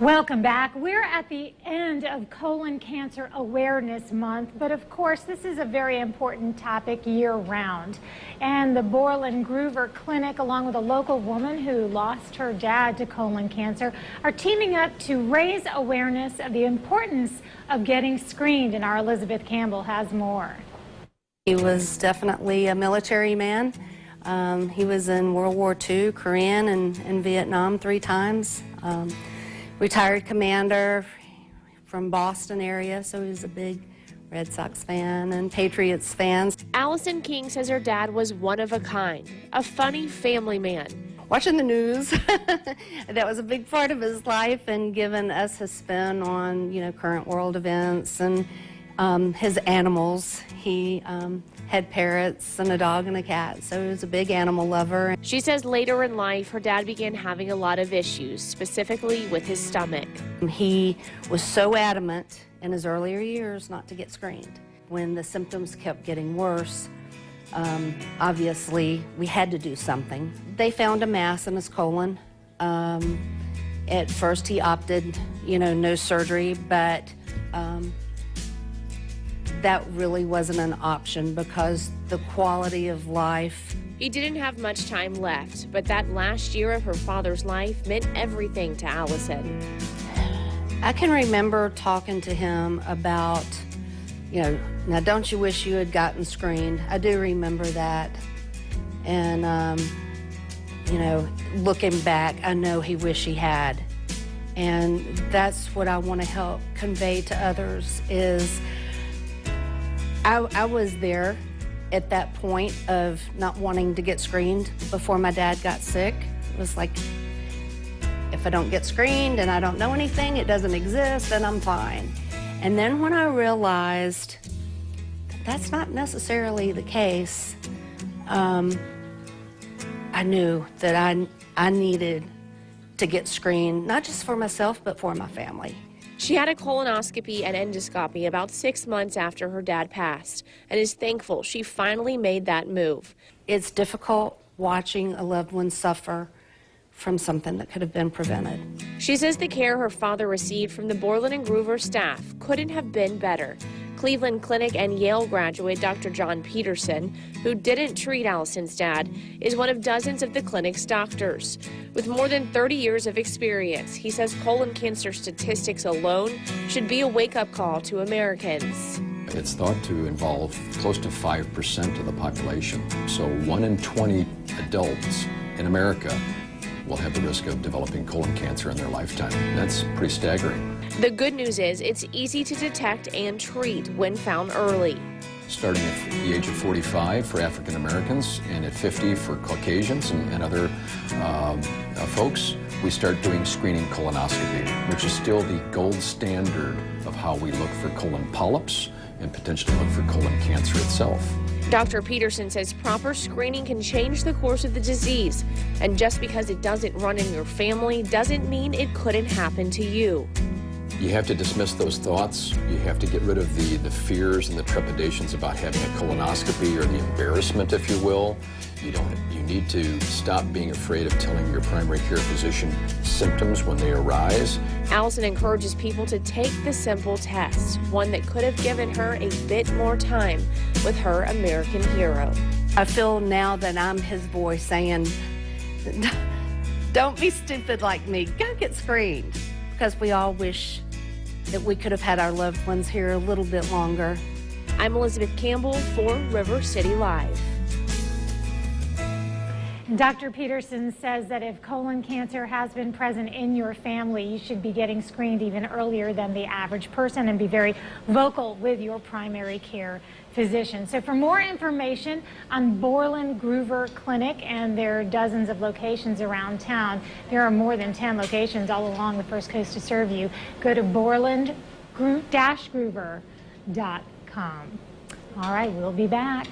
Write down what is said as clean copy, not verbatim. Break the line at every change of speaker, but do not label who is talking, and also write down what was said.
Welcome back. We're at the end of Colon Cancer Awareness Month, but of course this is a very important topic year-round. And the Borland-Groover Clinic, along with a local woman who lost her dad to colon cancer, are teaming up to raise awareness of the importance of getting screened, and our Elizabeth Campbell has more.
He was definitely a military man. He was in World War II, Korean, and in Vietnam 3 times. Retired commander from Boston area, so he was a big Red Sox fan and Patriots fan.
Alison King says her dad was one of a kind, a funny family man.
Watching the news, that was a big part of his life, and giving us his spin on, current world events and his animals. He had parrots and a dog and a cat, so he was a big animal lover.
She says later in life, her dad began having a lot of issues, specifically with his stomach.
He was so adamant in his earlier years not to get screened. When the symptoms kept getting worse, obviously we had to do something. They found a mass in his colon. At first he opted, no surgery, but that really wasn't an option because the quality of life.
He didn't have much time left, but that last year of her father's life meant everything to Alison.
I can remember talking to him about, now don't you wish you had gotten screened? I do remember that. And, looking back, I know he wished he had. And that's what I want to help convey to others is I was there at that point of not wanting to get screened before my dad got sick. It was like, if I don't get screened and I don't know anything, it doesn't exist, and I'm fine. And then when I realized that's not necessarily the case, I knew that I needed to get screened, not just for myself, but for my family.
She had a colonoscopy and endoscopy about 6 months after her dad passed and is thankful she finally made that move.
It's difficult watching a loved one suffer from something that could have been prevented.
She says the care her father received from the Borland-Groover staff couldn't have been better. Cleveland Clinic and Yale graduate Dr. John Petersen, who didn't treat Alison's dad, is one of dozens of the clinic's doctors. With more than 30 years of experience, he says colon cancer statistics alone should be a wake-up call to Americans.
It's thought to involve close to 5% of the population. So 1 in 20 adults in America will have the risk of developing colon cancer in their lifetime. That's pretty staggering.
The good news is it's easy to detect and treat when found early.
Starting at the age of 45 for African Americans and at 50 for Caucasians and other folks, we start doing screening colonoscopy, which is still the gold standard of how we look for colon polyps and potentially look for colon cancer itself.
Dr. Petersen says proper screening can change the course of the disease, and just because it doesn't run in your family doesn't mean it couldn't happen to you.
You have to dismiss those thoughts. You have to get rid of the fears and the trepidations about having a colonoscopy, or the embarrassment, if you will. You need to stop being afraid of telling your primary care physician symptoms when they arise.
Alison encourages people to take the simple test, one that could have given her a bit more time with her American hero.
I feel now that I'm his voice saying, don't be stupid like me, go get screened. Because we all wish that we could have had our loved ones here a little bit longer.
I'm Elizabeth Campbell for River City Live.
Dr. Petersen says that if colon cancer has been present in your family, you should be getting screened even earlier than the average person and be very vocal with your primary care physician. So for more information on Borland-Groover Clinic and their dozens of locations around town, there are more than 10 locations all along the First Coast to serve you. Go to Borland-Groover.com. All right, we'll be back.